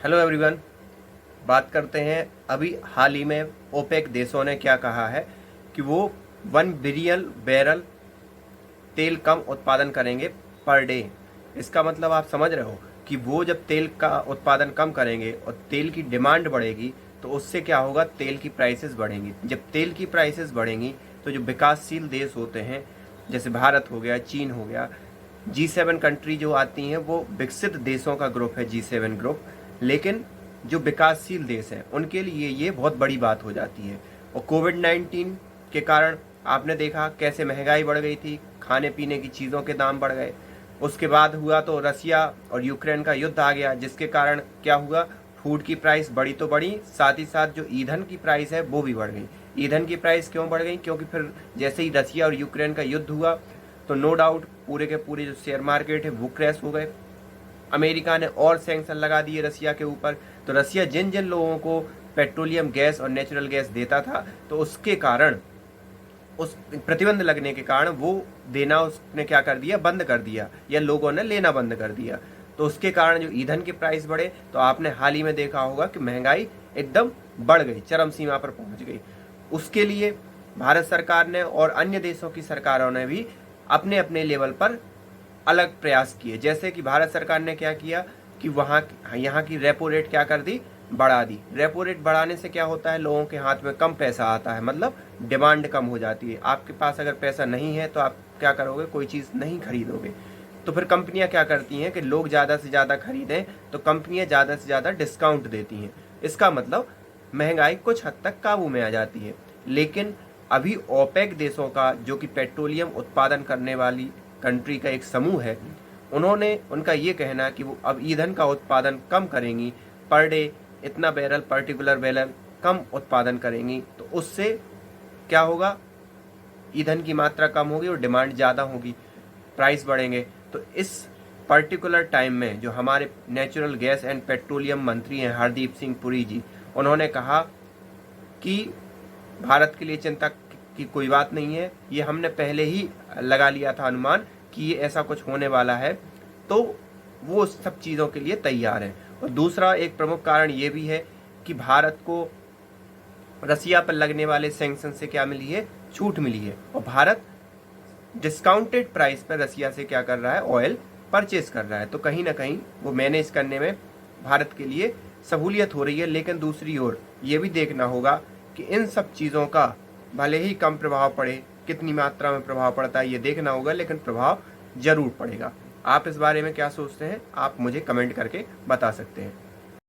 Hello everyone. बात करते हैं अभी हाल ही में ओपेक देशों ने क्या कहा है कि वो 1 बिलियन बैरल तेल कम उत्पादन करेंगे पर डे। इसका मतलब आप समझ रहे हो कि वो जब तेल का उत्पादन कम करेंगे और तेल की डिमांड बढ़ेगी तो उससे क्या होगा, तेल की प्राइसेस बढ़ेंगी। जब तेल की प्राइसेस बढ़ेंगी तो जो विकासशील देश होते हैं जैसे भारत हो गया, चीन हो गया, G7 कंट्री जो आती हैं वो विकसित देशों का ग्रुप है, G7 ग्रुप। लेकिन जो विकासशील देश हैं उनके लिए ये बहुत बड़ी बात हो जाती है। और कोविड-19 के कारण आपने देखा कैसे महंगाई बढ़ गई थी, खाने पीने की चीज़ों के दाम बढ़ गए। उसके बाद हुआ तो रसिया और यूक्रेन का युद्ध आ गया, जिसके कारण क्या हुआ, फूड की प्राइस बढ़ी तो बढ़ी, साथ ही साथ जो ईंधन की प्राइस है वो भी बढ़ गई। ईंधन की प्राइस क्यों बढ़ गई? क्योंकि फिर जैसे ही रसिया और यूक्रेन का युद्ध हुआ तो नो डाउट पूरे के पूरे जो शेयर मार्केट है वो क्रैश हो गए। अमेरिका ने और सैंक्शन लगा दिए रसिया के ऊपर। तो रसिया जिन जिन लोगों को पेट्रोलियम गैस और नेचुरल गैस देता था तो उसके कारण, उस प्रतिबंध लगने के कारण वो देना उसने क्या कर दिया, बंद कर दिया, या लोगों ने लेना बंद कर दिया। तो उसके कारण जो ईंधन के प्राइस बढ़े तो आपने हाल ही में देखा होगा कि महंगाई एकदम बढ़ गई, चरम सीमा पर पहुंच गई। उसके लिए भारत सरकार ने और अन्य देशों की सरकारों ने भी अपने अपने लेवल पर अलग प्रयास किए। जैसे कि भारत सरकार ने क्या किया कि वहाँ यहाँ की रेपो रेट क्या कर दी, बढ़ा दी। रेपो रेट बढ़ाने से क्या होता है, लोगों के हाथ में कम पैसा आता है, मतलब डिमांड कम हो जाती है। आपके पास अगर पैसा नहीं है तो आप क्या करोगे, कोई चीज़ नहीं खरीदोगे। तो फिर कंपनियां क्या करती हैं कि लोग ज़्यादा से ज़्यादा खरीदें तो कंपनियां ज़्यादा से ज़्यादा डिस्काउंट देती हैं। इसका मतलब महंगाई कुछ हद तक काबू में आ जाती है। लेकिन अभी ओपेक देशों का, जो कि पेट्रोलियम उत्पादन करने वाली कंट्री का एक समूह है, उन्होंने, उनका ये कहना है कि वो अब ईंधन का उत्पादन कम करेंगी, पर डे इतना बैरल, पर्टिकुलर बैरल कम उत्पादन करेंगी। तो उससे क्या होगा, ईंधन की मात्रा कम होगी और डिमांड ज़्यादा होगी, प्राइस बढ़ेंगे। तो इस पर्टिकुलर टाइम में जो हमारे नेचुरल गैस एंड पेट्रोलियम मंत्री हैं हरदीप सिंह पुरी जी, उन्होंने कहा कि भारत के लिए चिंता की कोई बात नहीं है, ये हमने पहले ही लगा लिया था अनुमान कि ये ऐसा कुछ होने वाला है, तो वो सब चीज़ों के लिए तैयार है। और दूसरा एक प्रमुख कारण ये भी है कि भारत को रसिया पर लगने वाले सैंक्शन से क्या मिली है, छूट मिली है। और भारत डिस्काउंटेड प्राइस पर रसिया से क्या कर रहा है, ऑयल परचेज कर रहा है। तो कहीं ना कहीं वो मैनेज करने में भारत के लिए सहूलियत हो रही है। लेकिन दूसरी ओर ये भी देखना होगा कि इन सब चीज़ों का भले ही कम प्रभाव पड़े, कितनी मात्रा में प्रभाव पड़ता है ये देखना होगा, लेकिन प्रभाव जरूर पड़ेगा। आप इस बारे में क्या सोचते हैं, आप मुझे कमेंट करके बता सकते हैं।